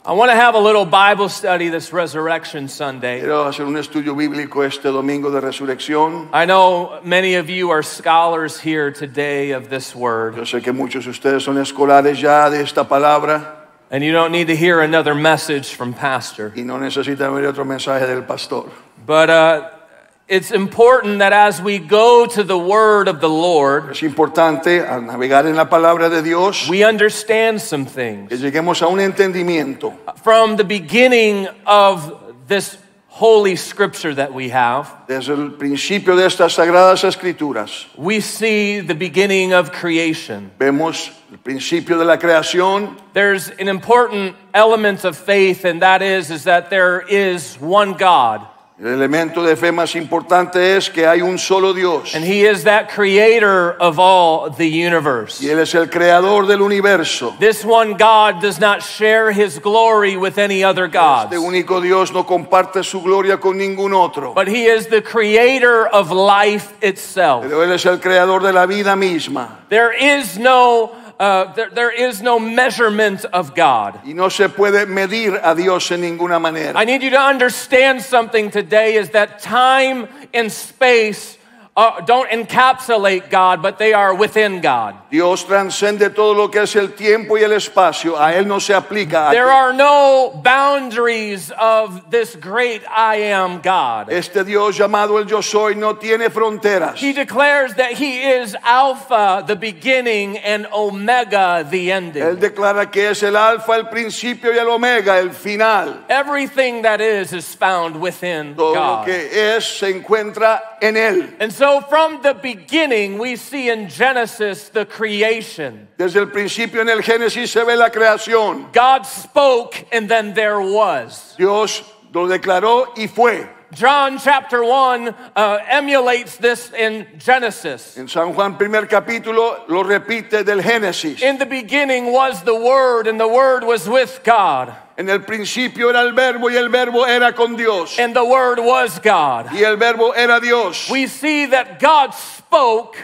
I want to have a little Bible study this Resurrection Sunday. Quiero hacer un estudio bíblico este domingo de resurrección. I know many of you are scholars here today of this word. Yo sé que muchos de ustedes son escolares ya de esta palabra. And you don't need to hear another message from Pastor. Y no necesitan oír otro mensaje del pastor. But it's important that as we go to the word of the Lord, Es importante al navegar en la palabra de Dios we understand some things. que lleguemos a un entendimiento. From the beginning of this holy scripture that we have, Desde el principio de estas sagradas escrituras we see the beginning of creation. vemos el principio de la creación. There's an important element of faith, and that is that there is one God. El elemento de fe más importante es que hay un solo Dios. And He is that creator of all the universe. Y Él es el creador del universo. This one God does not share His glory with any other gods. Este único Dios no comparte su gloria con ningún otro. But He is the creator of life itself. Pero Él es el creador de la vida misma. There is no measurement of God. Y no se puede medir a Dios en ninguna manera. I need you to understand something today is that time and space don't encapsulate God, but they are within God. Dios transcende todo lo que es el tiempo y el espacio. A Él no se aplica. There are no boundaries of this great I am God. Este Dios llamado el Yo Soy no tiene fronteras. He declares that He is Alpha, the beginning, and Omega, the Él ending. declara que es el alfa, el principio y el omega, el final. Everything that is found within Todo lo God. que es se encuentra en Él. And so from the beginning, we see in Genesis the creation. Desde el principio en el Génesis se ve la creación. God spoke and then there was. Dios lo declaró y fue. John chapter 1 emulates this in Genesis. En San Juan primer capítulo lo repite del Génesis. In the beginning was the Word, and the Word was with God. En el principio era el verbo y el verbo era con Dios. And the Word was God. Y el verbo era Dios. We see that God spoke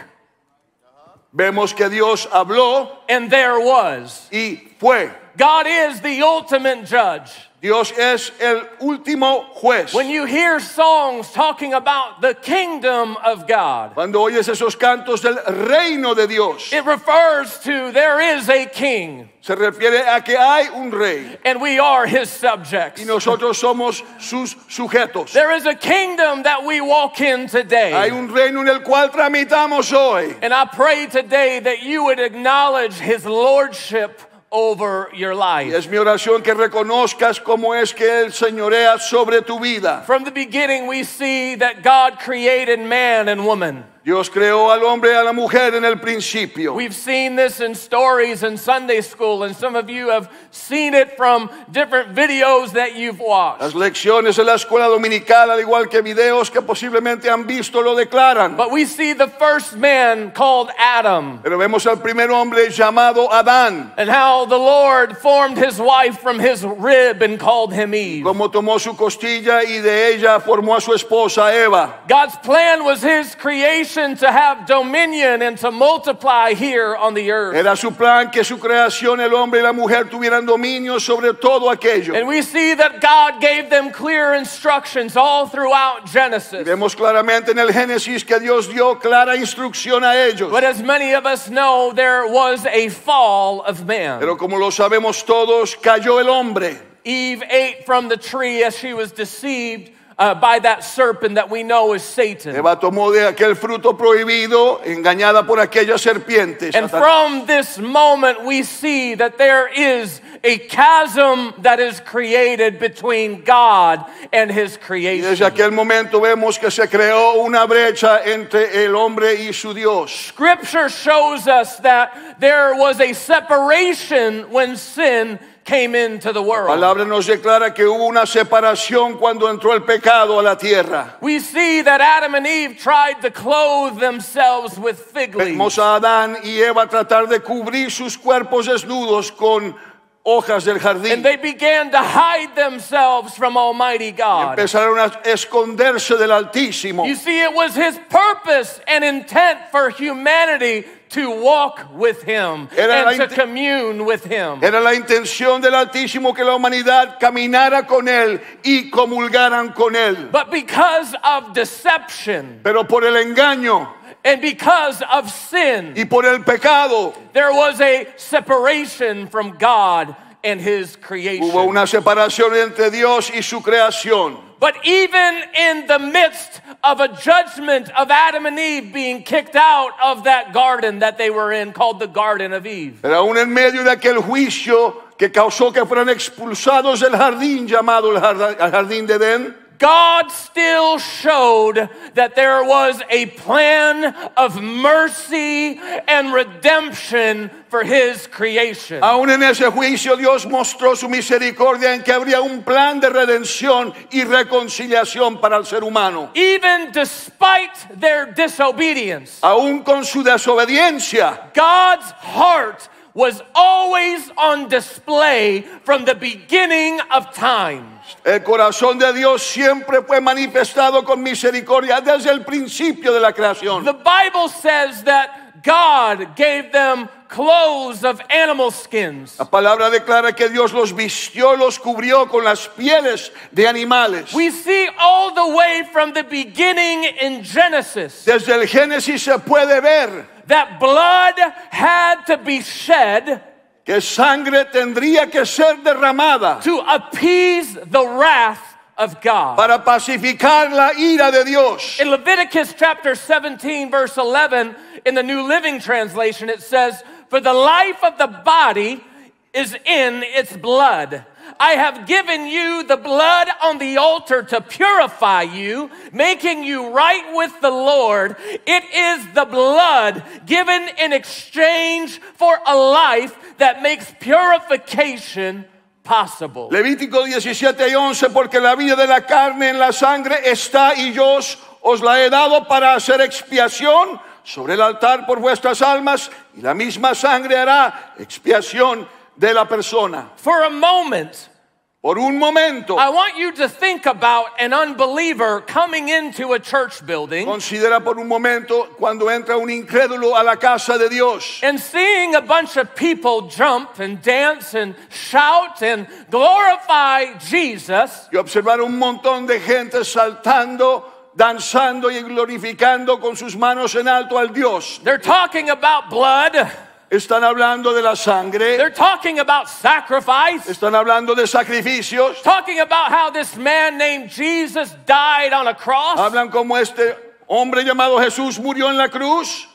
Vemos que Dios habló and there was. y fue. God is the ultimate judge. Dios es el último juez. When you hear songs talking about the kingdom of God, Cuando oyes esos cantos del reino de Dios, it refers to there is a king se refiere a que hay un rey and we are his subjects. y nosotros somos sus sujetos. There is a kingdom that we walk in today. Hay un reino en el cual tramitamos hoy. And I pray today that you would acknowledge his lordship over your Y life. es mi oración que reconozcas cómo es que Él señorea sobre tu vida. From the beginning, we see that God created man and woman. Dios creó al hombre y a la mujer en el principio. We've seen this in stories in Sunday school, and some of you have seen it from different videos that you've watched. Las lecciones en la escuela dominical, al igual que videos que posiblemente han visto, lo declaran. But we see the first man called Adam, Pero vemos al primer hombre llamado Adán, and how the Lord formed his wife from his rib and called him Eve. como tomó su costilla y de ella formó a su esposa Eva. God's plan was his creation to have dominion and to multiply here on the earth. Era su plan que su creación, el hombre y la mujer, tuvieran dominio sobre todo aquello. And we see that God gave them clear instructions all throughout Genesis. Vemos claramente en el Génesis que Dios dio clara instrucción a ellos. But as many of us know, there was a fall of man. Pero como lo sabemos todos, cayó el hombre. Eve ate from the tree as she was deceived by that serpent that we know is Satan. Eva tomó de aquel fruto prohibido, engañada por aquella serpiente. And from this moment we see that there is a chasm that is created between God and his Y creation. desde aquel momento vemos que se creó una brecha entre el hombre y su Dios. Scripture shows us that there was a separation when sin came into the La world. palabra nos declara que hubo una separación cuando entró el pecado a la tierra. We see that Adam and Eve tried to clothe themselves with fig leaves. Vemos a Adán y Eva tratar de cubrir sus cuerpos desnudos con hojas del and jardín. they began to hide themselves from Almighty God. Empezaron a esconderse del Altísimo. You see, it was his purpose and intent for humanity to walk with him and to commune with him. Era la intención del Altísimo que la humanidad caminara con Él y comulgaran con Él. But because of deception Pero por el engaño and because of sin, y por el pecado there was a separation from God and his creation. hubo una separación entre Dios y su creación. But even in the midst of a judgment of Adam and Eve being kicked out of that garden that they were in, called the Garden of Eve, Pero aún en medio de aquel juicio que causó que fueran expulsados del jardín llamado el jardín de Edén, God still showed that there was a plan of mercy and redemption for his creation. aún en ese juicio Dios mostró su misericordia en que habría un plan de redención y reconciliación para el ser humano. Even despite their disobedience, Aún con su desobediencia, God's heart was always on display from the beginning of time. el corazón de Dios siempre fue manifestado con misericordia desde el principio de la creación. The Bible says that God gave them clothes of animal skins. La palabra declara que Dios los vistió, los cubrió con las pieles de animales. We see all the way from the beginning in Genesis Desde el Génesis se puede ver that blood had to be shed que sangre tendría que ser derramada to appease the wrath of God. para pacificar la ira de Dios. In Leviticus chapter 17 verse 11 in the New Living Translation it says, "For the life of the body is in its blood. I have given you the blood on the altar to purify you, making you right with the Lord. It is the blood given in exchange for a life that makes purification possible." Levítico 17:11, porque la vida de la carne en la sangre está y yo os la he dado para hacer expiación sobre el altar por vuestras almas, y la misma sangre hará expiación de la persona. For a moment, Por un momento, I want you to think about an unbeliever coming into a church building considera por un momento cuando entra un incrédulo a la casa de Dios and seeing a bunch of people jump and dance and shout and glorify Jesus, y observar un montón de gente saltando, danzando y glorificando con sus manos en alto al Dios. they're talking about blood, Están hablando de la sangre, they're talking about sacrifice, están hablando de sacrificios, talking about how this man named Jesus died on a cross. hablan como este hombre llamado Jesús murió en la cruz.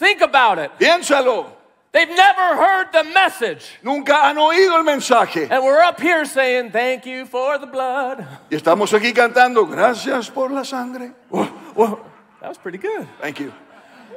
Think about it. Piénsalo, They've never heard the message. nunca han oído el mensaje. And we're up here saying, "Thank you for the blood." Y estamos aquí cantando, gracias por la sangre. Well, that was pretty good. Thank you.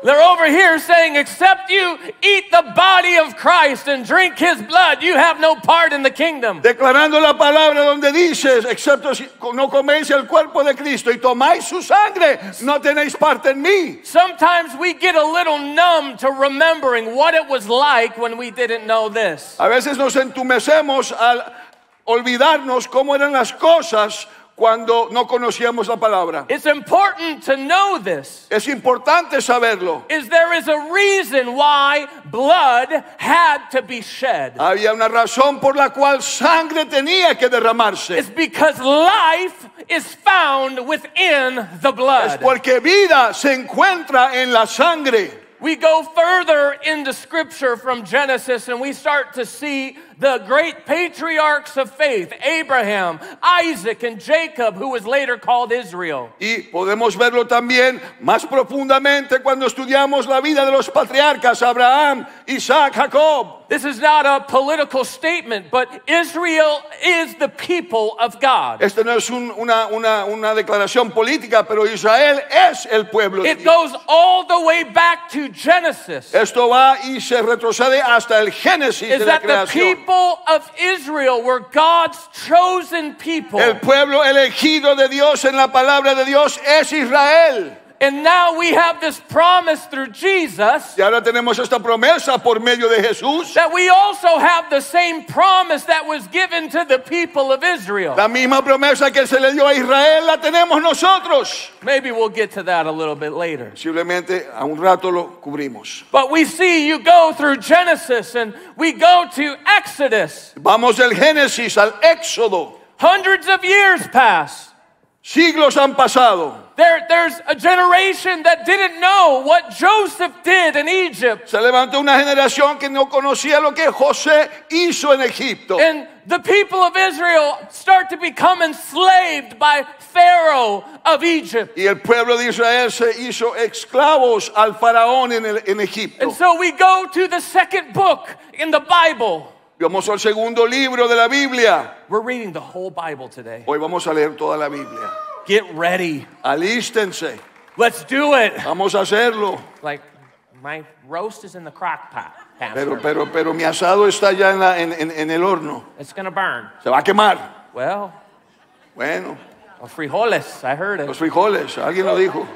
They're over here saying, "Except you eat the body of Christ and drink his blood, you have no part in the kingdom." Declarando la palabra donde dices, excepto si no coméis el cuerpo de Cristo y tomáis su sangre, no tenéis parte en mí. Sometimes we get a little numb to remembering what it was like when we didn't know this. A veces nos entumecemos al olvidarnos cómo eran las cosas cuando no conocíamos la palabra. It's important to know this. Es importante saberlo. There is a reason why blood had to be shed. Había una razón por la cual sangre tenía que derramarse. It's because life is found within the Es blood. porque vida se encuentra en la sangre. We go further into Scripture from Genesis and we start to see the great patriarchs of faith, Abraham, Isaac, and Jacob, who was later called Israel. Y podemos verlo también más profundamente cuando estudiamos la vida de los patriarcas, Abraham, Isaac, Jacob. This is not a political statement, but Israel is the people of God. Este no es una declaración política, pero Israel es el pueblo de It Dios. goes all the way back to Genesis. Esto va y se retrocede hasta el Génesis Is de la that the creación. people of Israel were God's chosen people. El pueblo elegido de Dios en la palabra de Dios es Israel. And now we have this promise through Jesus Y ahora tenemos esta promesa por medio de Jesús. that we also have the same promise that was given to the people of Israel. La misma promesa que se le dio a Israel la tenemos nosotros. Maybe we'll get to that a little bit later. Posiblemente a un rato lo cubrimos. But we see you go through Genesis and we go to Exodus. Vamos del Génesis al Éxodo. Hundreds of years pass. Siglos han pasado. There's a generation that didn't know what Joseph did in Egypt. Se levantó una generación que no conocía lo que José hizo en Egipto. And the people of Israel start to become enslaved by Pharaoh of Egypt. Y el pueblo de Israel se hizo esclavos al faraón en Egipto. And so we go to the second book in the Bible. Vamos al segundo libro de la Biblia. We're reading the whole Bible today. Hoy vamos a leer toda la Biblia. Get ready. Alístense. Let's do it. Vamos a hacerlo. Like, my roast is in the crock pot, Pastor. Pero mi asado está ya en el horno. It's going to burn. Se va a quemar. Well, Bueno, los frijoles, I heard los it. frijoles, alguien lo dijo.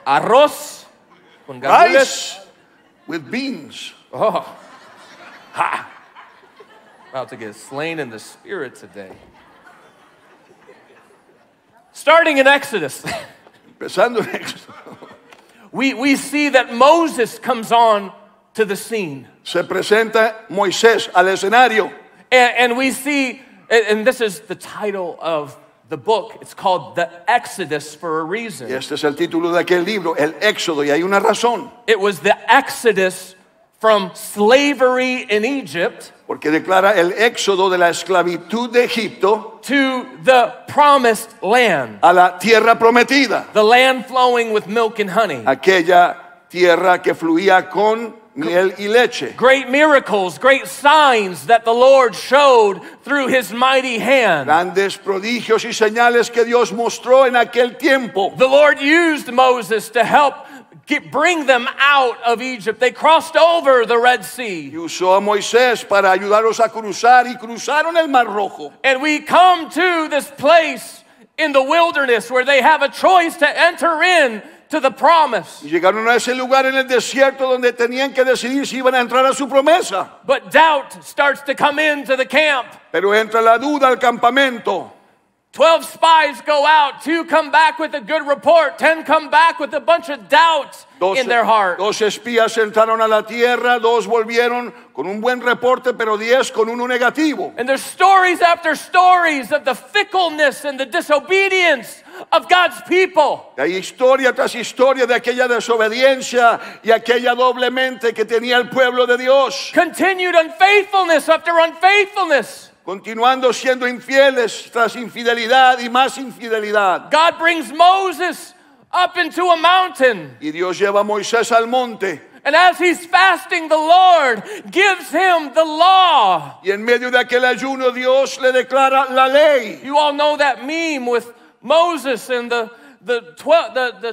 Arroz con gandules. Rice with beans. Oh, ha. About to get slain in the spirit today. Starting in Exodus, Empezando en Éxodo. we see that Moses comes on to the scene. Se presenta Moisés al escenario. And we see, and this is the title of the book. It's called The Exodus for a Y reason. este es el título de aquel libro, El Éxodo, y hay una razón. It was the Exodus from slavery in Egypt Porque declara el éxodo de la esclavitud de Egipto to the promised land, a la tierra prometida. the land flowing with milk and honey. Aquella tierra que fluía con miel y leche. Great miracles, great signs that the Lord showed through his mighty hand. Grandes prodigios y señales que Dios mostró en aquel tiempo. The Lord used Moses to help bring them out of Egypt. They crossed over the Red Y Sea. usó a Moisés para ayudarlos a cruzar y cruzaron el Mar Rojo. And we come to this place in the wilderness where they have a choice to enter in to the promise. Y llegaron a ese lugar en el desierto donde tenían que decidir si iban a entrar a su promesa. But doubt starts to come into the camp. Pero entra la duda al campamento. 12 spies go out, 2 come back with a good report, 10 come back with a bunch of doubt in their heart. 12 espías entraron a la tierra, 2 volvieron con un buen reporte, pero 10 con uno negativo. And there's stories after stories of the fickleness and the disobedience of God's people. Hay historia tras historia de aquella desobediencia y aquella doble mente que tenía el pueblo de Dios. Continued unfaithfulness after unfaithfulness. Continuando siendo infieles tras infidelidad y más infidelidad. God brings Moses up into a mountain. Y Dios lleva a Moisés al monte. And as he's fasting, the Lord gives him the law. Y en medio de aquel ayuno Dios le declara la ley. You all know that meme with Moses and the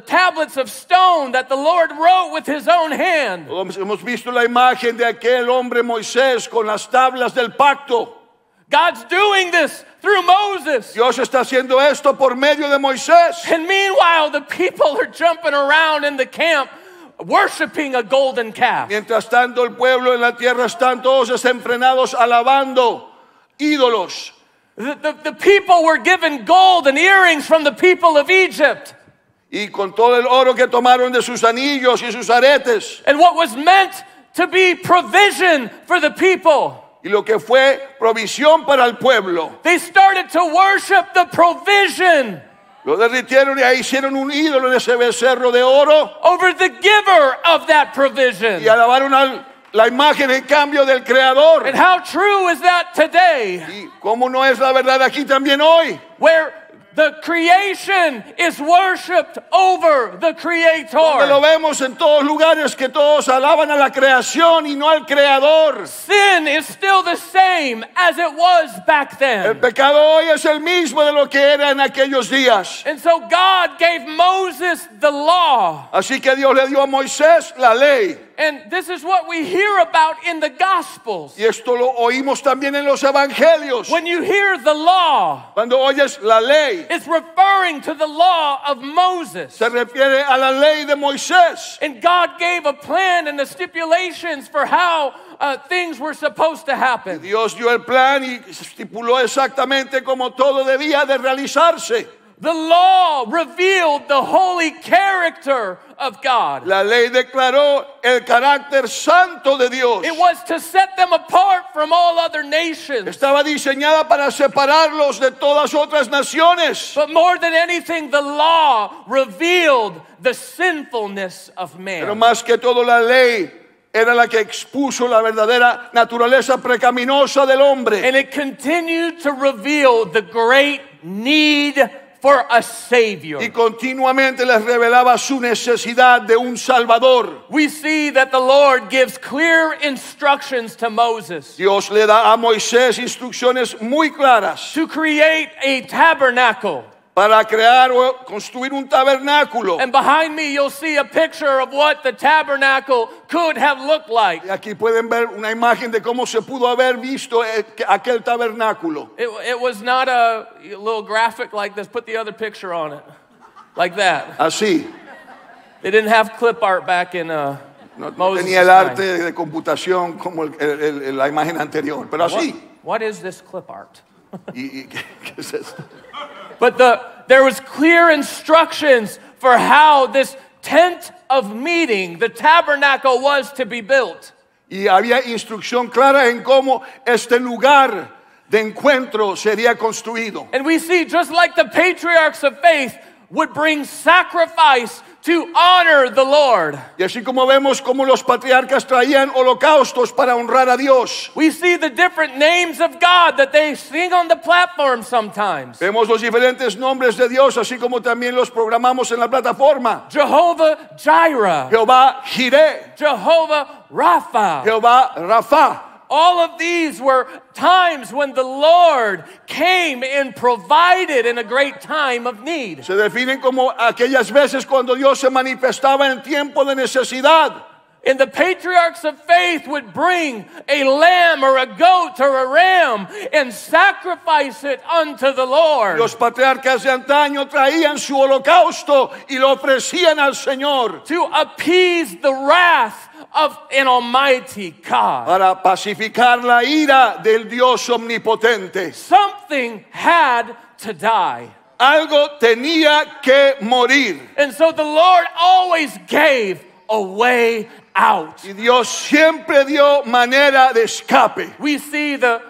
tablets of stone that the Lord wrote with his own hand. Hemos visto la imagen de aquel hombre Moisés con las tablas del pacto. God's doing this through Moses. Dios está haciendo esto por medio de Moisés. And meanwhile, the people are jumping around in the camp worshiping a golden calf. Mientras tanto, el pueblo en la tierra están todos desenfrenados alabando ídolos. The people were given gold and earrings from the people of Egypt. Y con todo el oro que tomaron de sus anillos y sus aretes. And what was meant to be provision for the people, Y lo que fue provisión para el pueblo. they started to worship the provision Lo derritieron y ahí hicieron un ídolo de ese becerro de oro. over the giver of that provision. Y alabaron la imagen en cambio del Creador. And how true is that today? Y cómo no es la verdad aquí también hoy. Where the creation is worshipped over the Donde lo Creator. vemos en todos lugares que todos alaban a la creación y no al Creador. Sin is still the same as it was back El then. pecado hoy es el mismo de lo que era en aquellos días. And so God gave Moses the law. Así que Dios le dio a Moisés la ley. And this is what we hear about in the Gospels. Y esto lo oímos también en los evangelios. When you hear the law, Cuando oyes la ley, it's referring to the law of Moses. se refiere a la ley de Moisés. And God gave a plan and the stipulations for how things were supposed to happen. Dios dio el plan y estipuló exactamente cómo todo debía de realizarse. The law revealed the holy character of God. La ley declaró el carácter santo de Dios. It was to set them apart from all other nations. Estaba diseñada para separarlos de todas otras naciones. But more than anything, the law revealed the sinfulness of Pero man. más que todo la ley era la que expuso la verdadera naturaleza pecaminosa del hombre. And it continued to reveal the great need for a Savior. Y continuamente les revelaba su necesidad de un Salvador. We see that the Lord gives clear instructions to Moses Dios le da a Moisés instrucciones muy claras to create a tabernacle. para crear o construir un tabernáculo. And behind me, you'll see a picture of what the tabernacle could have looked like. Y aquí pueden ver una imagen de cómo se pudo haber visto aquel tabernáculo. It was not a little graphic like this. Put the other picture on it. Like that. Así. They didn't have clip art back in No Moses' tenía el time. arte de computación como la imagen anterior, pero así. What is this clip art? ¿Qué es esto? But there was clear instructions for how this tent of meeting, the tabernacle, was to be built. Y había instrucción clara en cómo este lugar de encuentro sería construido. And we see, just like the patriarchs of faith would bring sacrifice to honor the Lord, Y así como vemos cómo los patriarcas traían holocaustos para honrar a Dios. we see the different names of God that they sing on the platform sometimes. Vemos los diferentes nombres de Dios, así como también los programamos en la plataforma. Jehovah Jireh, Jehová Jireh, Jehovah Rapha. Jehová Rafa. All of these were times when the Lord came and provided in a great time of need. Se definen como aquellas veces cuando Dios se manifestaba en tiempo de necesidad. And the patriarchs of faith would bring a lamb or a goat or a ram and sacrifice it unto the Lord. Los patriarcas de antaño traían su holocausto y lo ofrecían al Señor To appease the wrath of an almighty God. para pacificar la ira del Dios omnipotente. Something had to die. Algo tenía que morir. And so the Lord always gave a way out. Y Dios siempre dio manera de escape. We see the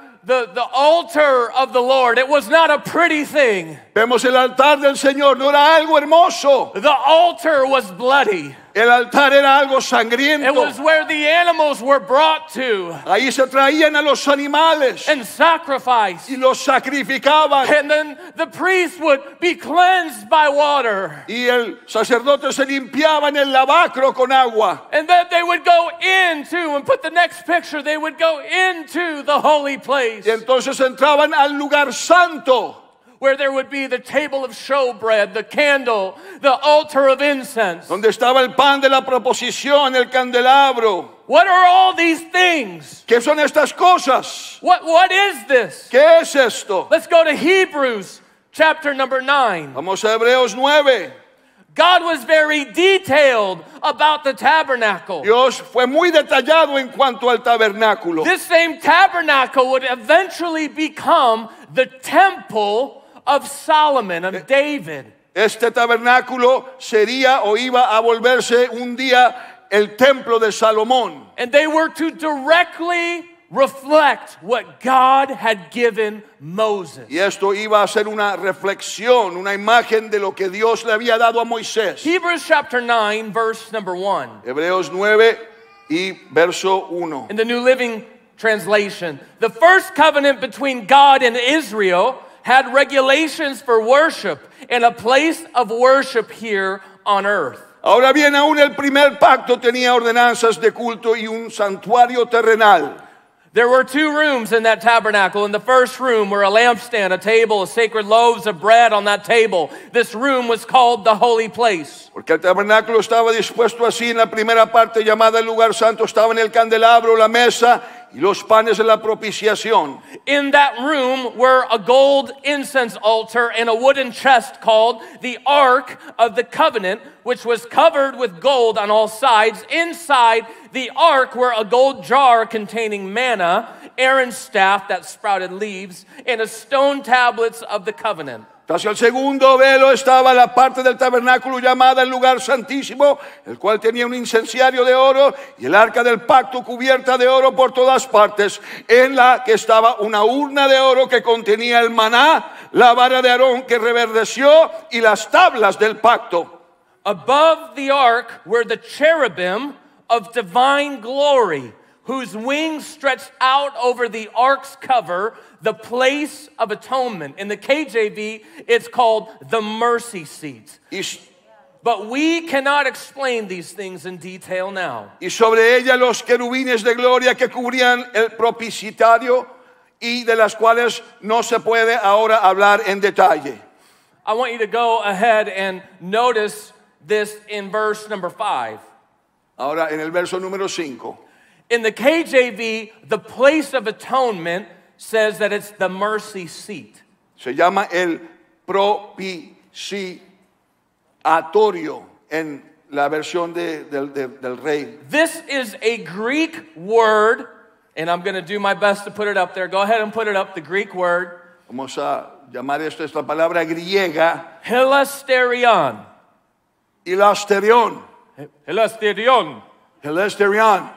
altar of the Lord. It was not a pretty thing. Vemos el altar del Señor, no era algo hermoso. The altar was bloody. El altar era algo It sangriento. was where the animals were brought to Ahí se traían a los animales and sacrificed. y los sacrificaban. And then the priest would be cleansed by water. Y el sacerdote se limpiaba en el lavacro con agua. And then they would go into, and put the next picture, they would go into the holy place Y entonces entraban al lugar santo, where there would be the table of showbread, the candle, the altar of incense. donde estaba el pan de la proposición, el candelabro. What are all these things? ¿Qué son estas cosas? What is this? ¿Qué es esto? Let's go to Hebrews chapter number 9. Vamos a Hebreos 9. God was very detailed about the tabernacle. Dios fue muy detallado en cuanto al tabernáculo. This same tabernacle would eventually become the temple of Solomon, of David. Este tabernáculo sería o iba a volverse un día el templo de Salomón. And they were to directly reflect what God had given Moses. Y esto iba a ser una reflexión, una imagen de lo que Dios le había dado a Moisés. Hebrews chapter 9, verse number 1. Hebreos 9 y verso 1. In the New Living Translation, the first covenant between God and Israel had regulations for worship and a place of worship here on earth. Ahora bien, aún el primer pacto tenía ordenanzas de culto y un santuario terrenal. There were 2 rooms in that tabernacle. In the first room were a lampstand, a table, a sacred loaves of bread on that table. This room was called the holy place. Porque el tabernáculo estaba dispuesto así. En la primera parte, llamada el lugar santo, estaban el candelabro, la mesa y los panes de la propiciación. In that room were a gold incense altar and a wooden chest called the Ark of the Covenant, which was covered with gold on all sides. Inside the ark were a gold jar containing manna, Aaron's staff that sprouted leaves, and a stone tablets of the covenant. Hacia el segundo velo estaba la parte del tabernáculo llamada el lugar santísimo, el cual tenía un incenciario de oro y el arca del pacto cubierta de oro por todas partes, en la que estaba una urna de oro que contenía el maná, la vara de Aarón que reverdeció y las tablas del pacto. Above the ark were the cherubim of divine glory, whose wings stretched out over the ark's cover, the place of atonement. In the KJV, it's called the mercy seat. But we cannot explain these things in detail now. Y sobre ella los querubines de gloria que cubrían el propiciatorio y de las cuales no se puede ahora hablar en detalle. I want you to go ahead and notice this in verse number 5. Ahora en el verso número 5. In the KJV, the place of atonement says that it's the mercy seat. Se llama el propiciatorio en la versión del rey. This is a Greek word, and I'm going to do my best to put it up there. Go ahead and put it up, the Greek word. Vamos a llamar esta palabra griega. Hilasterion. Hilasterion. Hilasterion. Hilasterion.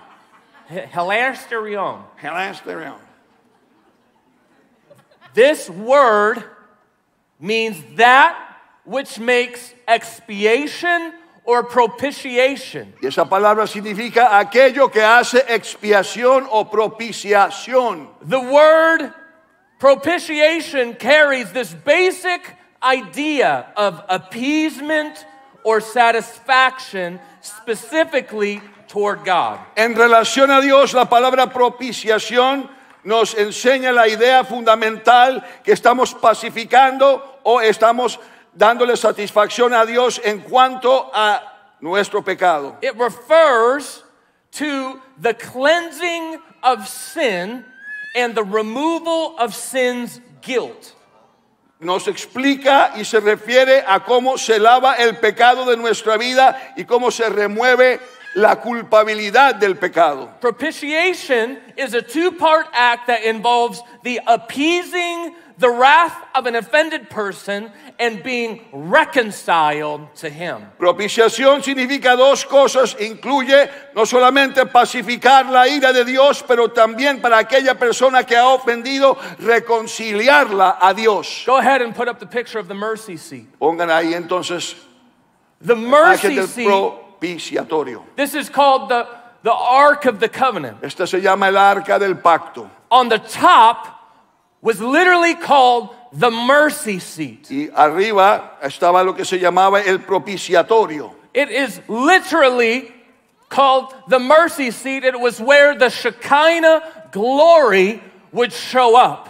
Hilasterion. Hilasterion. This word means that which makes expiation or propitiation. Y esa palabra significa aquello que hace expiación o propiciación. The word propitiation carries this basic idea of appeasement or satisfaction specifically toward God. En relación a Dios, la palabra propiciación nos enseña la idea fundamental que estamos pacificando o estamos dándole satisfacción a Dios en cuanto a nuestro pecado. It refers to the cleansing of sin and the removal of sin's guilt. Nos explica y se refiere a cómo se lava el pecado de nuestra vida y cómo se remueve la culpabilidad del pecado. Propitiation is a 2-part act that involves the appeasing the wrath of an offended person and being reconciled to him. Propiciación significa 2 cosas, incluye no solamente pacificar la ira de Dios, pero también para aquella persona que ha ofendido, reconciliarla a Dios. Go ahead and put up the picture of the mercy seat. Pongan ahí entonces The mercy del seat. propiciatorio. This is called the Ark of the Covenant. Esta se llama el arca del pacto. On the top was literally called the mercy seat. Y arriba estaba lo que se llamaba el propiciatorio. It is literally called the mercy seat. It was where the Shekinah glory would show up.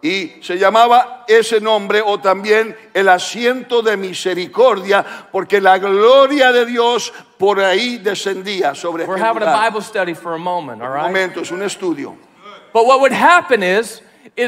Y se llamaba ese nombre o también el asiento de misericordia, porque la gloria de Dios por ahí descendía sobre We're aquel having a lugar. Bible study for a moment, all Un right? momento, es un estudio. But what would happen is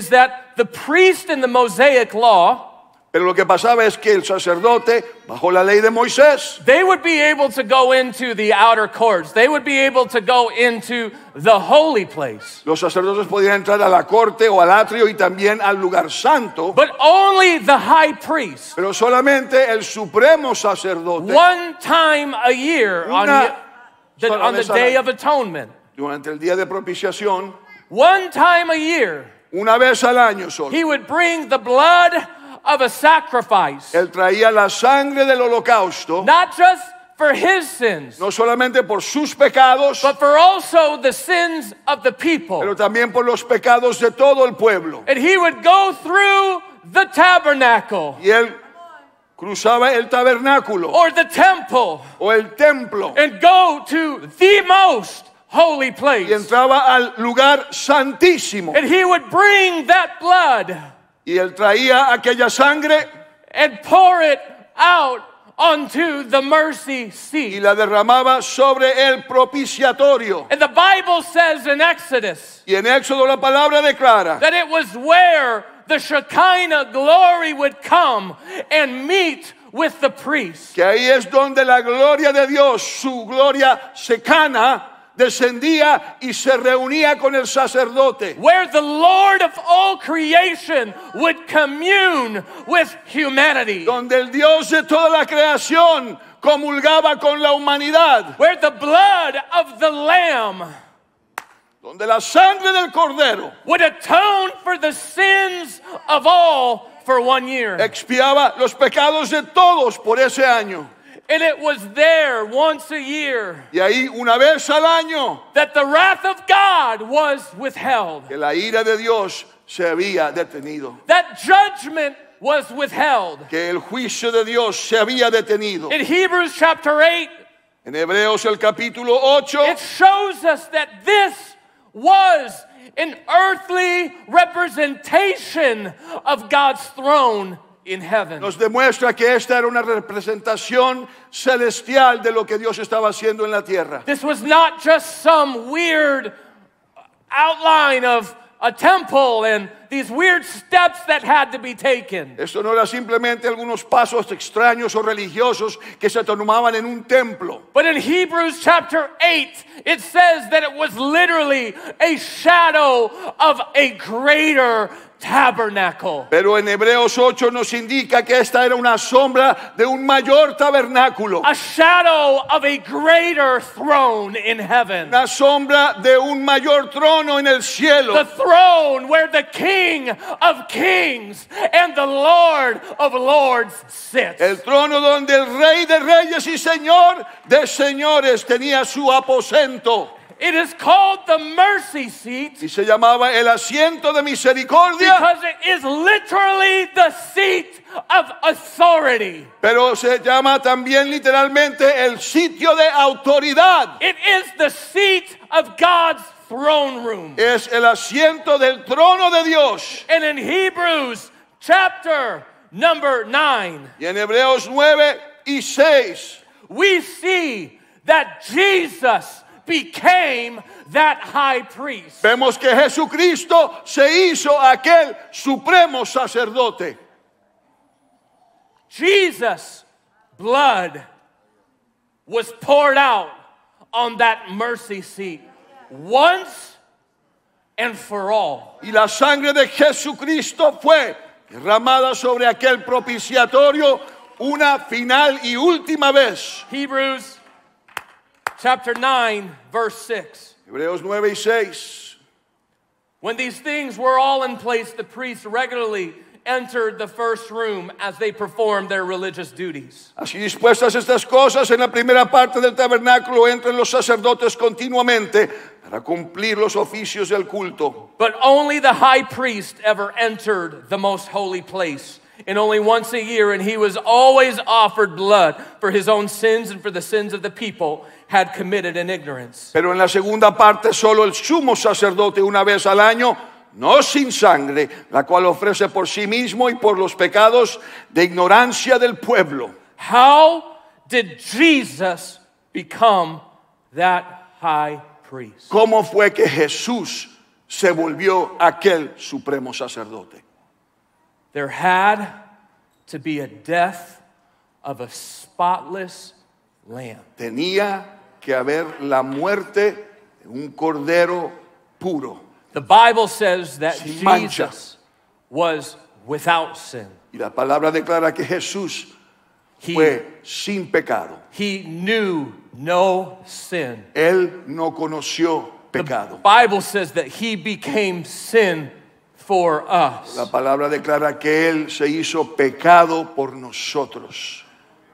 that the priest in the Mosaic law, Pero lo que pasaba es que el sacerdote, bajo la ley de Moisés, they would be able to go into the outer courts. They would be able to go into the holy place. los sacerdotes podían entrar a la corte o al atrio y también al lugar santo, But only the high priest, pero solamente el supremo sacerdote, one time a year on the Day of Atonement, durante el día de propiciación, one time a year, una vez al año solo, he would bring the blood of a sacrifice, él traía la sangre del holocausto, not just for his sins, no solamente por sus pecados, but for also the sins of the people. pero también por los pecados de todo el pueblo. And he would go through the tabernacle Y él cruzaba el tabernáculo or the temple o el templo and go to the most holy y place. entraba al lugar santísimo. And he would bring that blood Y él traía aquella sangre and pour it out onto the mercy y seat. la derramaba sobre el propiciatorio. And the Bible says in Exodus Y en Éxodo la palabra declara that it was where the Shekinah glory would come and meet with the priest. que ahí es donde la gloria de Dios, su gloria secana, descendía y se reunía con el sacerdote. Where the Lord of all creation would commune with humanity. Donde el Dios de toda la creación comulgaba con la humanidad. Where the blood of the Lamb Donde la sangre del Cordero would atone for the sins of all for 1 year. expiaba los pecados de todos por ese año. And it was there once a year Y ahí una vez al año that the wrath of God was withheld. que la ira de Dios se había detenido. That judgment was withheld. Que el juicio de Dios se había detenido. In Hebrews chapter 8, En Hebreos el capítulo 8 it shows us that this was an earthly representation of God's throne in heaven. nos demuestra que esta era una representación celestial de lo que Dios estaba haciendo en la tierra. This was not just some weird outline of a temple and these weird steps that had to be taken. Esto no era simplemente algunos pasos extraños o religiosos que se tomaban en un templo. But in Hebrews chapter 8, it says that it was literally a shadow of a greater tabernacle. Pero en Hebreos 8 nos indica que esta era una sombra de un mayor tabernáculo. A shadow of a greater throne in heaven. Una sombra de un mayor trono en el cielo. The throne where the King of Kings and the Lord of Lords sits. El trono donde el Rey de Reyes y Señor de Señores tenía su aposento. It is called the mercy seat Y se llamaba el asiento de misericordia, because it is literally the seat of authority. pero se llama también literalmente el sitio de autoridad. It is the seat of God's throne room. Es el asiento del trono de Dios. And in Hebrews chapter number 9, Y en Hebreos 9 y 6 we see that Jesus became that high priest. vemos que Jesucristo se hizo aquel supremo sacerdote. Jesus' blood was poured out on that mercy seat once and for all. Y la sangre de Jesucristo fue derramada sobre aquel propiciatorio una final y última vez. Hebrews chapter 9, verse 6. Hebreos 9 y 6. When these things were all in place, the priests regularly entered the first room as they performed their religious duties. Así dispuestas estas cosas, en la primera parte del tabernáculo entran los sacerdotes continuamente para cumplir los oficios del culto. But only the high priest ever entered the most holy place, and only once a year, and he was always offered blood for his own sins and for the sins of the people had committed in ignorance. Pero en la segunda parte solo el sumo sacerdote una vez al año, no sin sangre, la cual ofrece por sí mismo y por los pecados de ignorancia del pueblo. How did Jesus become that high priest? ¿Cómo fue que Jesús se volvió aquel supremo sacerdote? There had to be a death of a spotless lamb. Tenía que haber la muerte de un cordero puro. The Bible says that Sin mancha. Jesus was without sin. Y la palabra declara que Jesús fue sin pecado. He knew no sin. Él no conoció The pecado. Bible says that he became sin for us. La palabra declara que Él se hizo pecado por nosotros.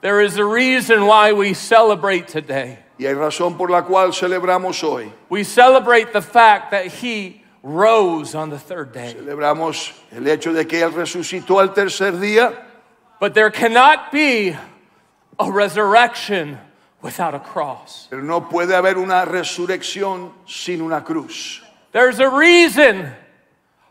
There is a reason why we celebrate today. Y hay razón por la cual celebramos hoy. We celebrate the fact that he rose on the third day. Celebramos el hecho de que Él resucitó al tercer día. But there cannot be a resurrection without a cross. Pero no puede haber una resurrección sin una cruz. There's a reason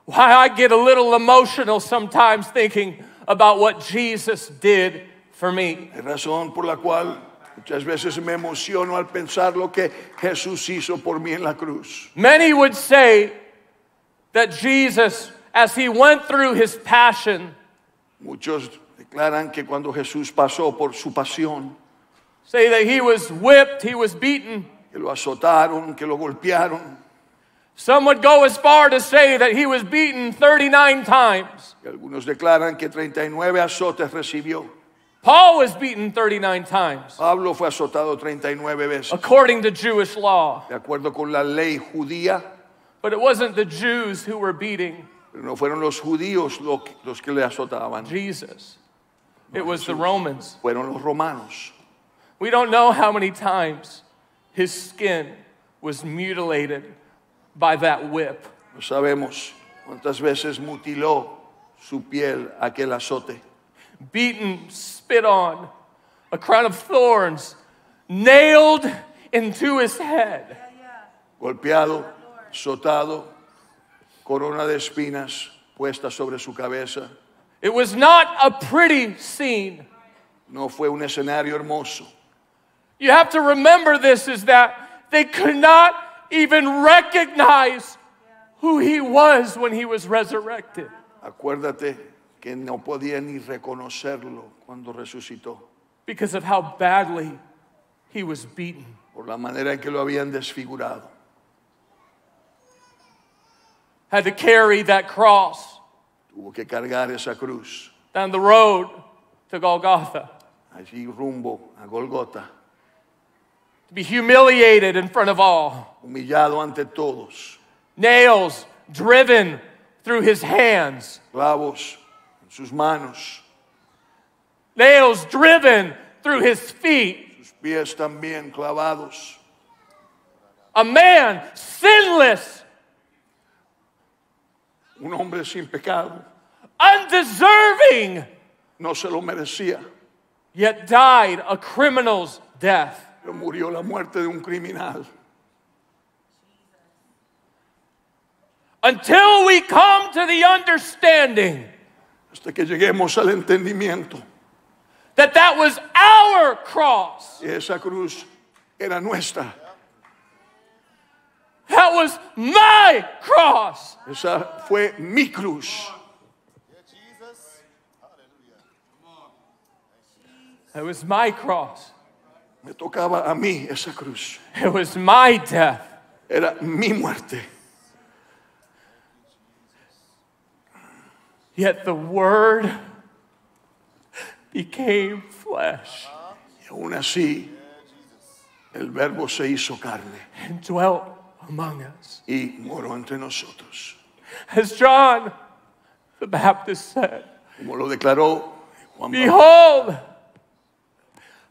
why I get a little emotional sometimes thinking about what Jesus did for me. Hay razón por la cual muchas veces me emociono al pensar lo que Jesús hizo por mí en la cruz. Many would say that Jesus, as he went through his passion, Muchos declaran que cuando Jesús pasó por su pasión, say that he was whipped, he was beaten. que lo azotaron, que lo golpearon, Some would go as far to say that he was beaten 39 times. que algunos declaran que 39 azotes recibió. Paul was beaten 39 times, Pablo fue azotado 39 veces, according to Jewish law. de acuerdo con la ley judía, But it wasn't the Jews who were beating pero no fueron los judíos los que le azotaban, Jesus. It was the Romans. fueron los romanos. We don't know how many times his skin was mutilated by that whip. No sabemos cuántas veces mutiló su piel aquel azote. Beaten, spit on, a crown of thorns nailed into his head. Golpeado, azotado, corona de espinas puesta sobre su cabeza. It was not a pretty scene. No fue un escenario hermoso. You have to remember this, is that they could not even recognize who he was when he was resurrected. Acuérdate que no podía ni reconocerlo cuando resucitó, Because of how badly he was beaten. por la manera en que lo habían desfigurado. Had to carry that cross Tuvo que cargar esa cruz down the road to Golgotha, allí rumbo a Golgota, to be humiliated in front of all. humillado ante todos, Nails driven through his hands. clavos en sus manos, Nails driven through his feet. sus pies también clavados. A man sinless, Un hombre sin pecado, undeserving, no se lo merecía, yet died a criminal's death. pero murió la muerte de un criminal. Until we come to the understanding Hasta que lleguemos al entendimiento that that was our cross. que esa cruz era nuestra. That was my cross. Esa fue mi cruz. It was my cross. Me tocaba a mí esa cruz. It was my death. Era mi muerte. Yet the Word became flesh Y aún así, el verbo se hizo carne and dwelt among us. y moró entre nosotros. As John the Baptist said, Como lo declaró Juan Bautista. behold,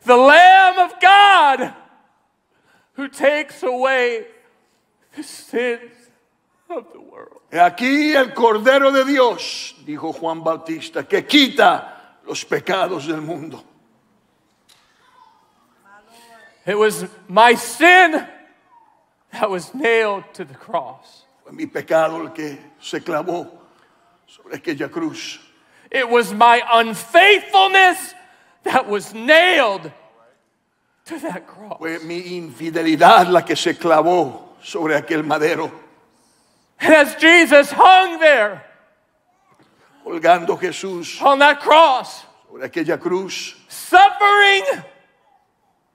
the Lamb of God who takes away the sins of the world. He aquí el Cordero de Dios, dijo Juan Bautista, que quita los pecados del mundo. It was my sin that was nailed to the cross. Fue mi pecado el que se clavó sobre aquella cruz. It was my unfaithfulness that was nailed to that cross. Fue mi infidelidad la que se clavó sobre aquel madero. And as Jesus hung there Colgando Jesús on that cross, sobre aquella cruz, suffering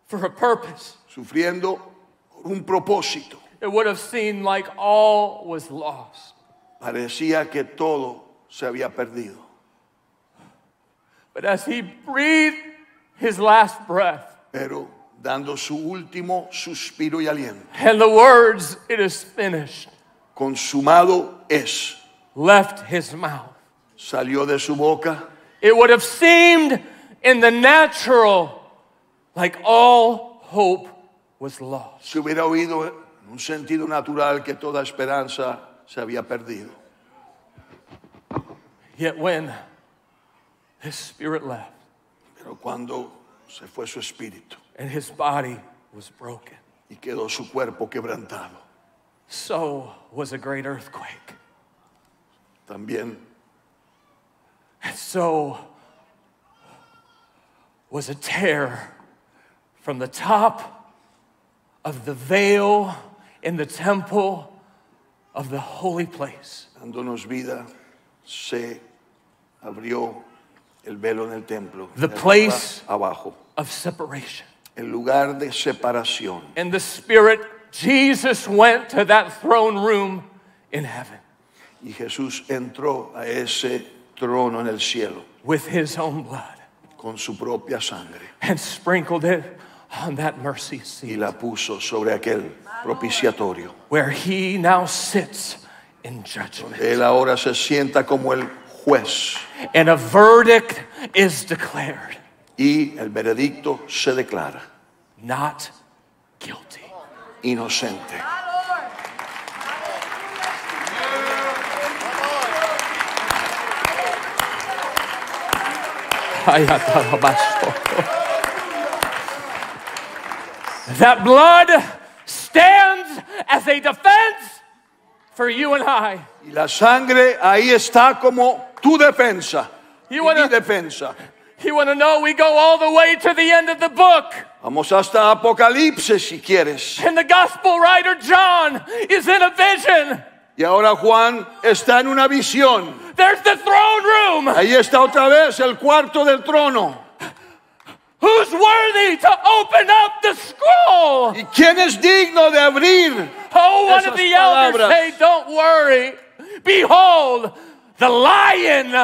for a purpose, sufriendo por un propósito. it would have seemed like all was lost. Parecía que todo se había perdido. But as he breathed his last breath, Pero dando su último suspiro y aliento, and the words, "It is finished," consumado es, left his mouth, salió de su boca. it would have seemed in the natural like all hope was lost. Se hubiera oído en un sentido natural que toda esperanza se había perdido. Yet when his spirit left, Pero cuando se fue su espíritu, and his body was broken. y quedó su cuerpo quebrantado. So was a great earthquake. También And so was a tear from the top of the veil in the temple of the holy place. dándonos vida, se abrió el velo en el templo, The de arriba place abajo, of separation. el lugar de separación. In the Spirit, Jesus went to that throne room in heaven Y Jesús entró a ese trono en el cielo with his own blood con su propia sangre and sprinkled it on that mercy y seat la puso sobre aquel propiciatorio. where he now sits in judgment. Él ahora se sienta como el juez And a verdict is declared, y el veredicto se declara not guilty. inocente. That blood stands as a defense for you and I. Y la sangre ahí está como tu defensa y You wanna- mi defensa. You want to know? We go all the way to the end of the book. Vamos hasta Apocalipsis si quieres. And the gospel writer John is in a vision. Y ahora Juan está en una visión. There's the throne room. Ahí está otra vez el cuarto del trono. Who's worthy to open up the scroll? ¿Y quién es digno de abrir? Oh, one of Esas the elders palabras. say, don't worry. Behold, the Lion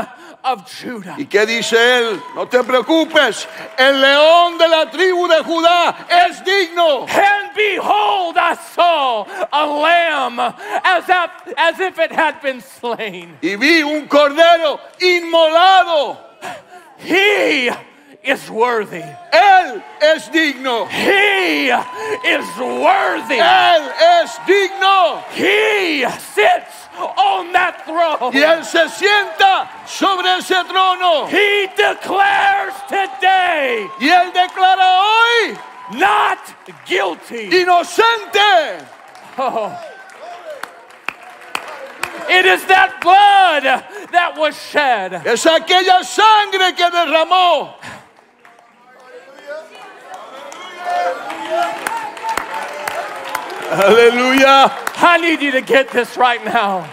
of Judah. ¿Y qué dice él? No te preocupes, el león de la tribu de Judá es digno. And behold, I saw a lamb as if it had been slain. Y vi un cordero inmolado. He is worthy. Él es digno. He is worthy. Él es digno. He sits on that throne. Y él se sienta sobre ese trono. He declares today, Y él declara hoy not guilty. inocente. It is that blood that was shed. Es aquella sangre que derramó. Aleluya. I need you to get this right now.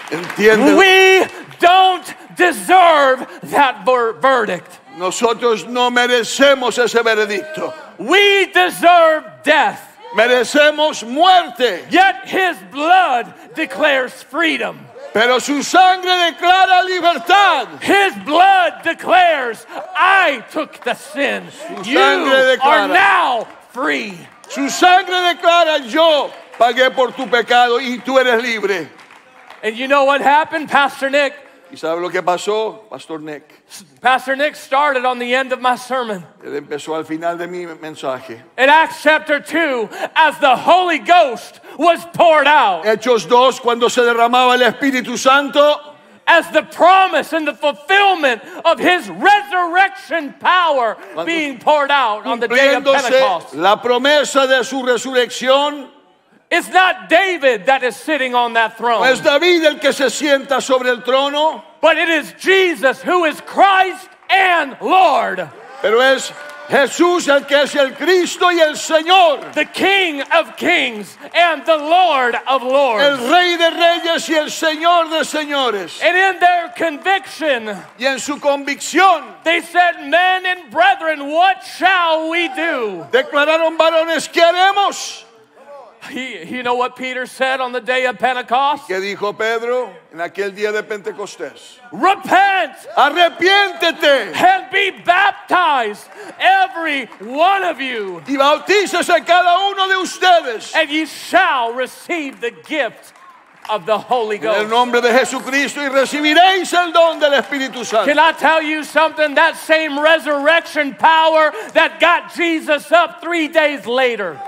Entiende. We don't deserve that verdict. Nosotros no merecemos ese veredicto. We deserve death. Merecemos muerte. Yet his blood declares freedom. Pero su sangre declara libertad. His blood declares, I took the sin. You sangre declara. are now free. Su sangre declara, yo pagué por tu pecado y tú eres libre. And you know what happened, Pastor Nick? ¿Y sabe lo que pasó, Pastor Nick? Pastor Nick started on the end of my sermon. Él empezó al final de mi mensaje. In Acts chapter 2, as the Holy Ghost was poured out, Hechos 2, cuando se derramaba el Espíritu Santo, as the promise and the fulfillment of his resurrection power being poured out on the day of Pentecost. cumpliéndose la promesa de su resurrección. It's not David that is sitting on that No throne, es David el que se sienta sobre el trono, but it is Jesus who is Christ and Lord, pero es Jesús el que es el Cristo y el Señor, the King of kings and the Lord of el lords. Rey de reyes y el Señor de señores. And in their conviction, Y en su convicción they said, men and brethren, what shall we do? declararon: varones, ¿qué haremos? You know what Peter said on the day of Pentecost? ¿Qué dijo Pedro en aquel día de Pentecostés? Repent Arrepiéntete and be baptized, every one of you, y bautícese cada uno de ustedes and ye shall receive the gift of the Holy en el Ghost. nombre de Jesucristo y recibiréis el don del Espíritu Santo. Can I tell you something? That same resurrection power that got Jesus up 3 days later,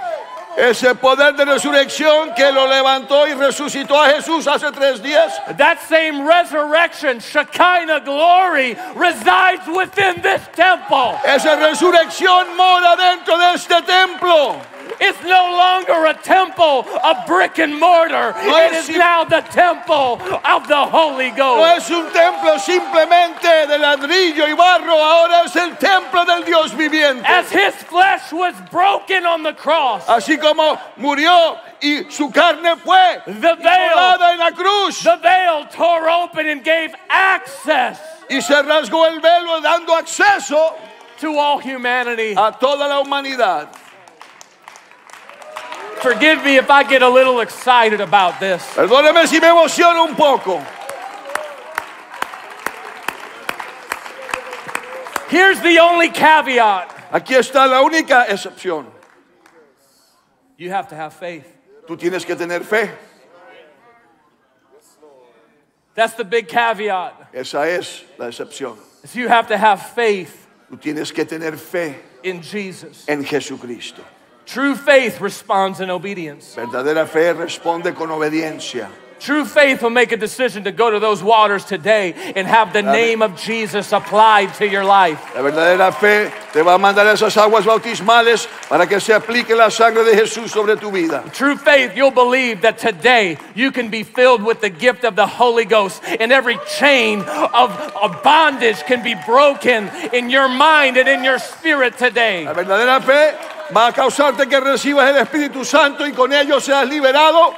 Ese poder de resurrección que lo levantó y resucitó a Jesús hace 3 días. That same resurrection, Shekinah glory, resides within this temple. Esa resurrección mora dentro de este templo. It's no longer a temple of brick and mortar. No It es is now the temple of the Holy No Ghost. es un templo simplemente de ladrillo y barro, ahora es el templo del Dios viviente. As his flesh was broken on the cross, Así como murió y su carne fue the veil, inmolada en la cruz the veil tore open and gave access y se rasgó el velo dando acceso to all humanity. a toda la humanidad. Forgive me if I get a little excited about this. Perdóneme si me emociono un poco. Here's the only caveat. Aquí está la única excepción. You have to have faith. Tú tienes que tener fe. That's the big caveat. Esa es la excepción. Is you have to have faith Tú tienes que tener fe in Jesus. en Jesucristo. True faith responds in obedience. Verdadera fe responde con obediencia. True faith will make a decision to go to those waters today and have the name of Jesus applied to your life. La verdadera fe te va a mandar a esas aguas bautismales para que se aplique la sangre de Jesús sobre tu vida. True faith, you'll believe that today you can be filled with the gift of the Holy Ghost and every chain of bondage can be broken in your mind and in your spirit today. La verdadera fe va a causarte que recibas el Espíritu Santo y con ello seas liberado.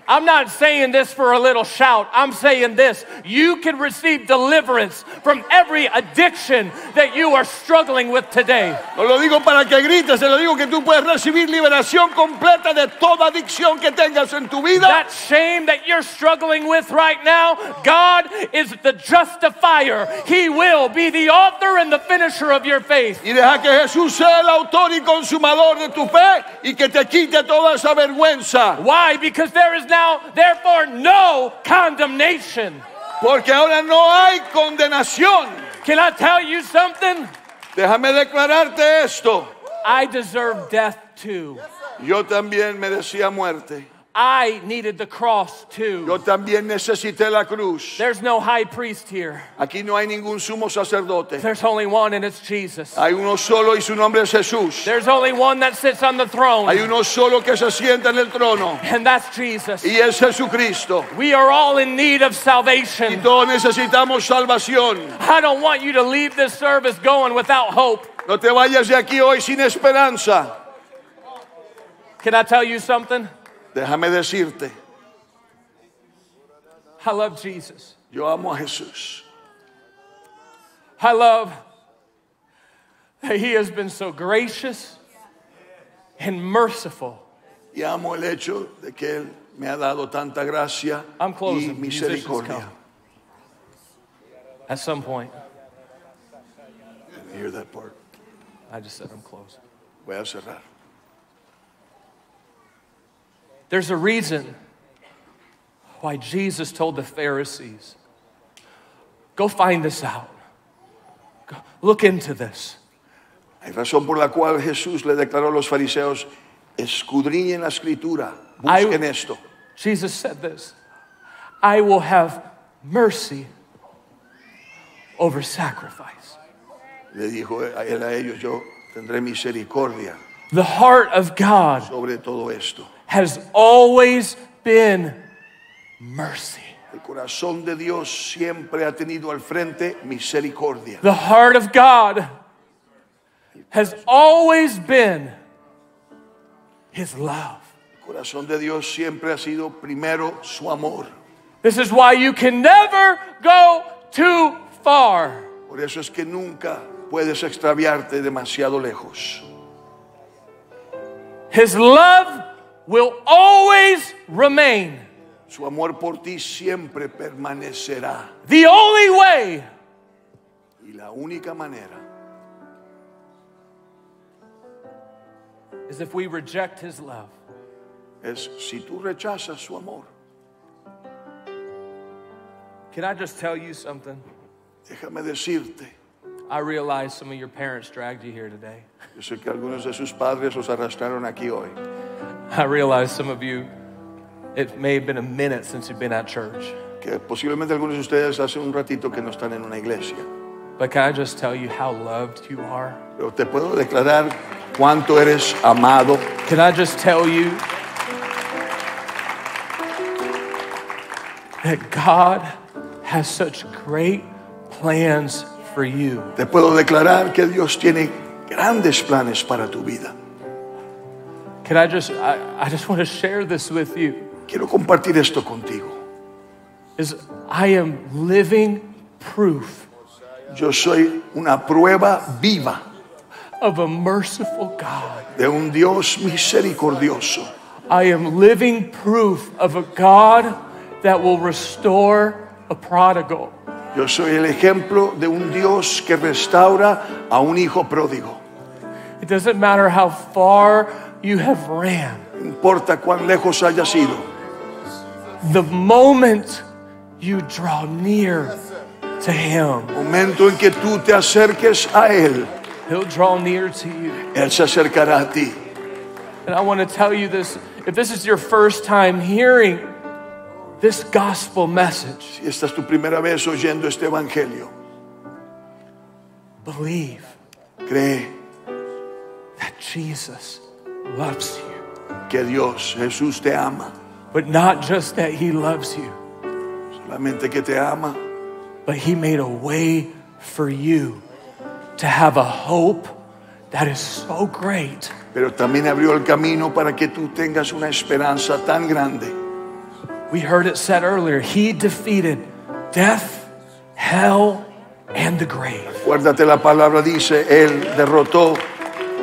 I'm not saying this for a little shout. I'm saying this. You can receive deliverance from every addiction that you are struggling with today. No lo digo para que grites, te lo digo que tú puedes recibir liberación completa de toda adicción que tengas en tu vida. That shame that you're struggling with right now, God is the justifier. He will be the author and the finisher of your faith. Y deja que Jesús sea el autor y consumador de tu fe y que te quite toda esa vergüenza. Why? Because there is now, therefore, no condemnation. Porque ahora no hay condenación. Can I tell you something? Déjame declararte esto. I deserve death too. Yo también merecía muerte. I needed the cross too. Yo también necesité la cruz. There's no high priest here. Aquí no hay ningún sumo sacerdote. There's only one, and it's Jesus. Hay uno solo y su nombre es Jesús. There's only one that sits on the throne, Hay uno solo que se sienta en el trono and that's Jesus. y es Jesucristo. We are all in need of Y salvation. todos necesitamos salvación. I don't want you to leave this service going without hope. No te vayas de aquí hoy sin esperanza. Can I tell you something? Déjame decirte, I love Jesus. yo amo a Jesús. I love that He has been so gracious and merciful. Y amo el hecho de que Él me ha dado tanta gracia I'm y closing. Musicians misericordia. come. At some point, Hear that part. I just said I'm closing. Voy a cerrar. There's a reason why Jesus told the Pharisees, go find this out. Go, look into this. Hay razón por la cual Jesús le declaró a los fariseos, escudriñen la escritura, busquen esto. Jesus said this, I will have mercy over sacrifice. Le dijo a él a ellos, yo tendré misericordia The heart of God sobre todo esto. has always been mercy. El corazón de Dios siempre ha tenido al frente misericordia. The heart of God has always been His love. El corazón de Dios siempre ha sido primero su amor. This is why you can never go too far. Por eso es que nunca puedes extraviarte demasiado lejos. His love will always remain. Su amor por ti siempre permanecerá. The only way Y la única manera is if we reject His love. es si tú rechazas su amor. Can I just tell you something? Déjame decirte, I realize some of your parents dragged you here today. yo sé que algunos de sus padres los arrastraron aquí hoy. I realize some of you, it may have been a minute since you've been at church. Que posiblemente algunos de ustedes hace un ratito que no están en una iglesia. But can I just tell you how loved you are? Pero te puedo declarar cuánto eres amado. Can I just tell you that God has such great plans for you? Te puedo declarar que Dios tiene grandes planes para tu vida. Can I just want to share this with you. Quiero compartir esto contigo. I am living proof Yo soy una prueba viva of a merciful God. de un Dios misericordioso. I am living proof of a God that will restore a prodigal. Yo soy el ejemplo de un Dios que restaura a un hijo pródigo. It doesn't matter how far you have ran. No importa cuán lejos hayas ido. The moment you draw near to Him, Momento en que tú te acerques a Él, He'll draw near to you. Él se acercará a ti. And I want to tell you this, if this is your first time hearing this gospel message, Si esta es tu primera vez oyendo este evangelio, believe cree that Jesus loves you. que Dios, Jesús te ama. But not just that He loves you, Solamente que te ama, but He made a way for you to have a hope that is so great. pero también abrió el camino para que tú tengas una esperanza tan grande. We heard it said earlier, He defeated death, hell, and the grave. Acuérdate, la palabra dice, Él derrotó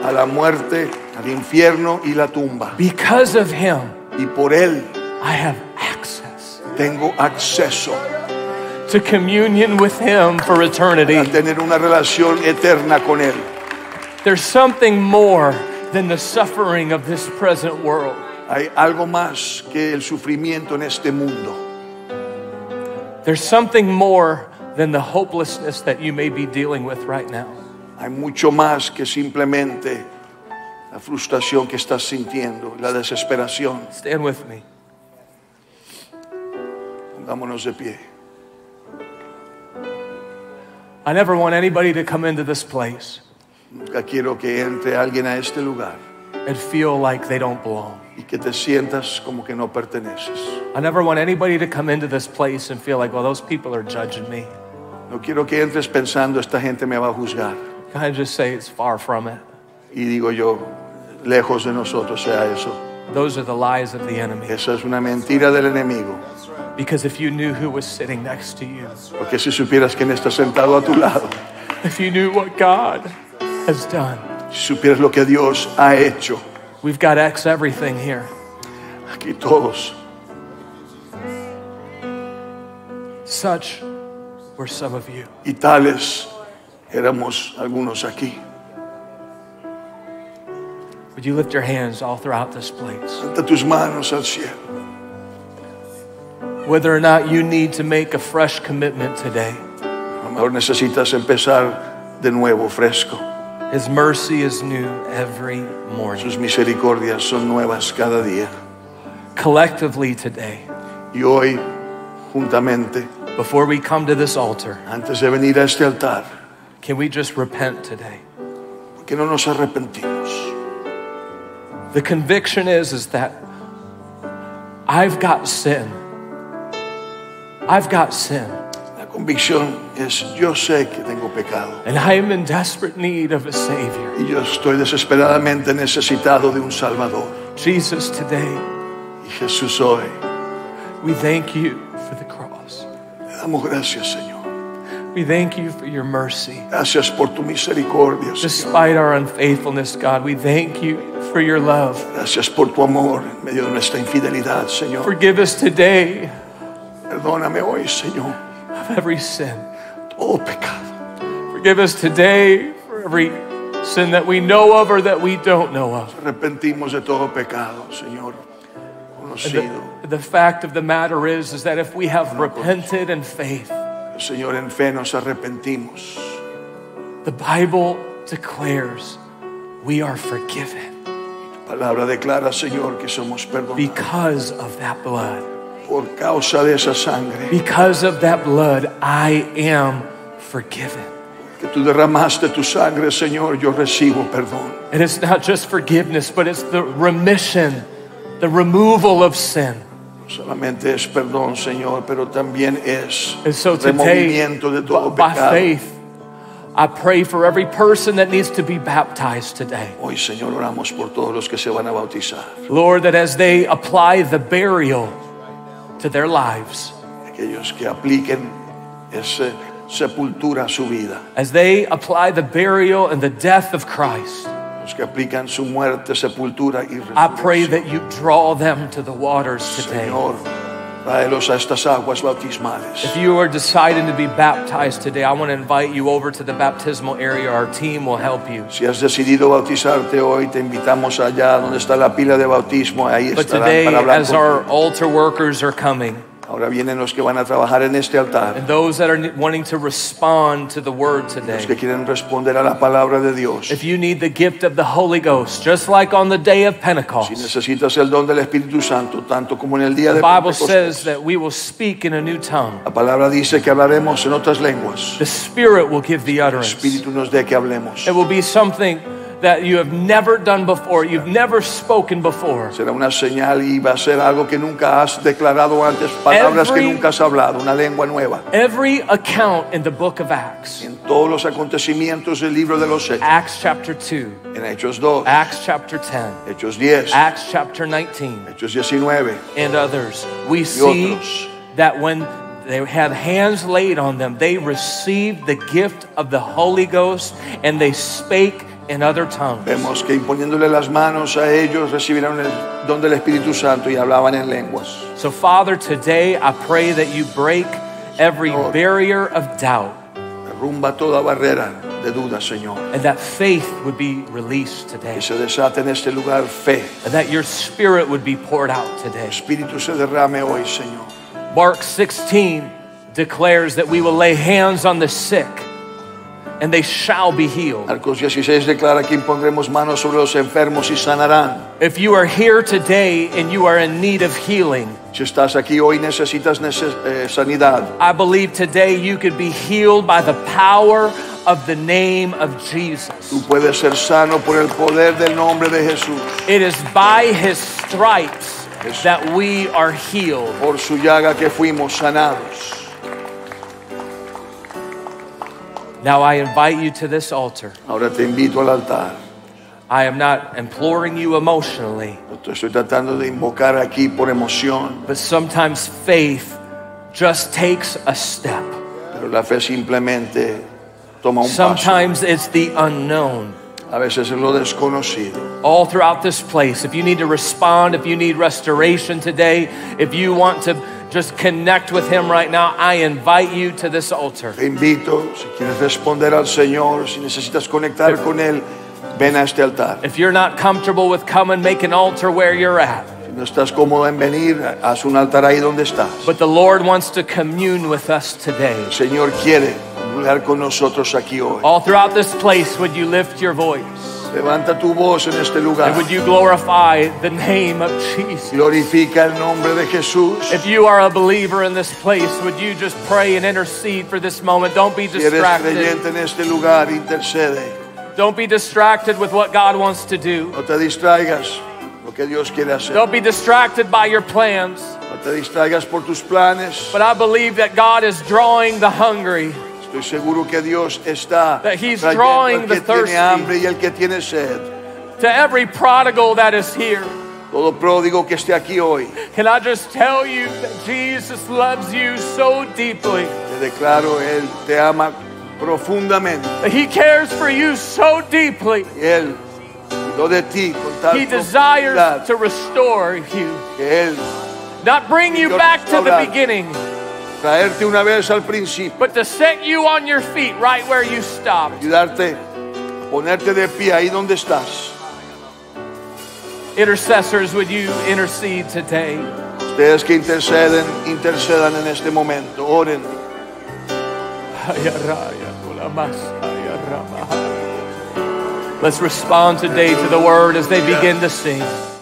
a la muerte, al infierno y la tumba. Because of Him, Y por Él I have access tengo acceso to communion with Him for a eternity. tener una relación eterna con Él. There's something more than the suffering of this present world. Hay algo más que el sufrimiento en este mundo. There's something more than the hopelessness that you may be dealing with right now. Hay mucho más que simplemente la frustración que estás sintiendo, la desesperación. Stand with me. Pongámonos de pie. I never want anybody to come into this place Nunca quiero que entre alguien a este lugar and feel like they don't belong. y que te sientas como que no perteneces. I never want anybody to come into this place and feel like, well, those people are judging me. No quiero que entres pensando, esta gente me va a juzgar. Can I just say it's far from it? Y digo yo, lejos de nosotros sea eso. Those are the lies of the enemy. Esa es una mentira del enemigo. Because if you knew who was sitting next to you, Porque si supieras quién está sentado a tu lado, if you knew what God has done, si supieras lo que Dios ha hecho, we've got X everything here. aquí todos, Such were some of you. y tales éramos algunos aquí. Would you lift your hands all throughout this place? Levanta tus manos al cielo. Whether or not you need to make a fresh commitment today, A lo mejor necesitas empezar de nuevo, fresco. His mercy is new every morning. Sus misericordias son nuevas cada día. Collectively today, Y hoy, juntamente, before we come to this altar, antes de venir a este altar, can we just repent today? ¿por qué no nos arrepentimos? The conviction is that I've got sin. I've got sin. La convicción es, yo sé que tengo pecado. And I am in desperate need of a Savior. Y yo estoy desesperadamente necesitado de un Salvador. Jesus, today, Y Jesús hoy, we thank you for the cross. le damos gracias, Señor. We thank you for your mercy. Gracias por tu misericordia, Señor. Despite our unfaithfulness, God, we thank you for your love. Gracias por tu amor en medio de nuestra infidelidad, Señor. Forgive us today Perdóname hoy, Señor, of every sin. todo pecado. Forgive us today for every sin that we know of or that we don't know of. Arrepentimos de todo pecado, Señor, conocido. The fact of the matter is that if we have repented in faith, Señor, en fe nos arrepentimos. the Bible declares we are forgiven. La palabra declara, Señor, que somos perdonados because of that blood. por causa de esa sangre Because of that blood, I am forgiven. que tú derramaste tu sangre, Señor. Yo recibo perdón. And it's not just forgiveness, but it's the remission, the removal of sin. No solamente es perdón, Señor, pero también es And so today, removimiento de todo by pecado. faith, I pray for every person that needs to be baptized today. Hoy, Señor, oramos por todos los que se van a bautizar, Lord, that as they apply the burial to their lives, aquellos que apliquen esa sepultura a su vida, as they apply the burial and the death of Christ, los que aplican su muerte, sepultura y I pray resurrección. that you draw them to the waters today. Señor, tráelos a estas aguas bautismales. If you are deciding to be baptized today, I want to invite you over to the baptismal area. Our team will help you. Si has decidido bautizarte hoy, te invitamos allá donde está la pila de bautismo. Ahí But estarán today, para hablar as contigo. our altar workers are coming, Ahora vienen los que van a trabajar en este altar, and those that are wanting to respond to the word los today, que quieren responder a la palabra de Dios. if you need the gift of the Holy Ghost, just like on the day of Si Pentecost, necesitas el don del Espíritu Santo, tanto como en el día the de Bible says Pentecostés, that we will speak in a new tongue. la palabra dice que hablaremos en otras lenguas. The Spirit will give the El utterance. Espíritu nos dé que hablemos. It will be something that you have never done before, you've never spoken before. Será una señal y va a ser algo que nunca has declarado antes, palabras que Every- nunca has hablado, una lengua nueva. Every account in the book of Acts, En todos los acontecimientos del libro de los Hechos, Acts chapter 2, en Hechos 2, Acts chapter 10, Hechos 10, Acts chapter 19, Hechos 19, and others, we see otros. that when they had hands laid on them, they received the gift of the Holy Ghost and they spake in other tongues. vemos que imponiéndole las manos a ellos recibieron el don del Espíritu Santo y hablaban en lenguas. So, Father, today I pray that you break every Lord. barrier of doubt Derrumba toda barrera de duda, Señor. and that faith would be released today, Que se desate en este lugar fe. and that your Spirit would be poured out today. Espíritu se derrame hoy, Señor. Mark 16 declares that we will lay hands on the sick and they shall be healed. Marcos 16 declara que impondremos manos sobre los enfermos y sanarán. If you are here today and you are in need of healing, Si estás aquí hoy necesitas sanidad. I believe today you could be healed by the power of the name of Jesus. Tú puedes ser sano por el poder del nombre de Jesús. It is by his stripes that we are healed. Por su llaga que fuimos sanados. Now I invite you to this altar. Ahora te invito al altar. I am not imploring you emotionally, No te estoy tratando de invocar aquí por emoción, but sometimes faith just takes a step. pero la fe simplemente toma un paso. Sometimes it's the unknown. A veces es lo desconocido. All throughout this place, if you need to respond, if you need restoration today, if you want to just connect with him right now, I invite you to this altar. Te invito, si quieres responder al Señor, si necesitas conectar con Él, ven a este altar. If you're not comfortable with coming, make an altar where you're at. Si no estás cómodo en venir, haz un altar ahí donde estás. But the Lord wants to commune with us today. El Señor quiere hablar con nosotros aquí hoy. All throughout this place, would you lift your voice? Levanta tu voz en este lugar. And would you glorify the name of Jesus? Glorifica el nombre de Jesús. If you are a believer in this place, would you just pray and intercede for this moment? Don't be Si eres distracted. creyente en este lugar, intercede. Don't be distracted with what God wants to do. No te distraigas lo que Dios quiere hacer. Don't be distracted by your plans. No te distraigas por tus planes. But I believe that God is drawing the hungry. Estoy seguro que Dios está That He's trayendo drawing al the que tiene thirsty. hambre y el que tiene sed. To every prodigal that is here, Todo pródigo que esté aquí hoy, can I just tell you that Jesus loves you so deeply? te declaro, Él te ama profundamente. That He cares for you so deeply. Y Él cuidó de ti con tal He desires profundidad to restore you. que Él Not bring you back to the Restaurar. beginning, traerte una vez al principio but to set you on your feet right where you stopped. y darte, ponerte de pie ahí donde estás. Intercessors, would you intercede today? Ustedes que intercedan en este momento, oren. Let's respond today to the word as they begin to sing.